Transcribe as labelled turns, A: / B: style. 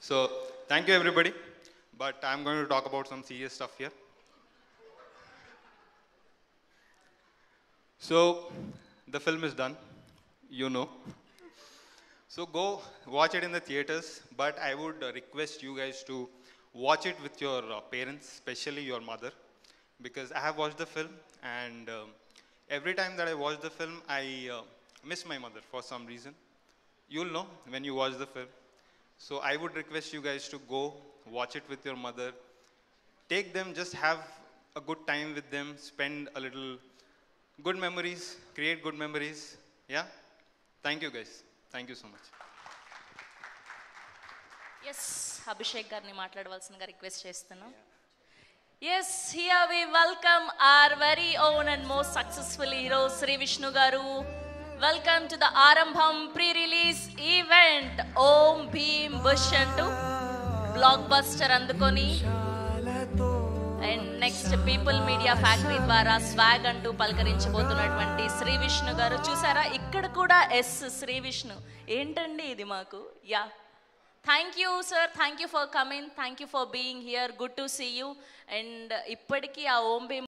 A: So, thank you everybody. But I'm going to talk about some serious stuff here. So, the film is done, you know. So go watch it in the theaters, but I would request you guys to watch it with your parents, especially your mother, because I have watched the film and every time that I watch the film, I miss my mother for some reason. You'll know when you watch the film. So I would request you guys to go watch it with your mother. Take them, just have a good time with them, spend a little good memories, create good memories. Yeah? Thank you guys. Thank you so much.
B: Yes, Abhishek గారిని మాట్లాడవలసిందిగా request చేస్తున్నాం. Yes, here we welcome our very own and most successful hero Sri Vishnu garu. Welcome to the Arambham pre-release event. Om Bheem Bush antu blockbuster andukoni and next people media factory ద్వారా swag అంటూ పలకరించబోతున్నటువంటి శ్రీ విష్ణు గారు. చూసారా, ఇక్కడ కూడా yes Shri Vishnu. ఏంటండి ఇది మాకు. Yeah, thank you sir, thank you for coming, thank you for being here, good to see you. And ఇప్పటికీ ఆ ఓం భీమ్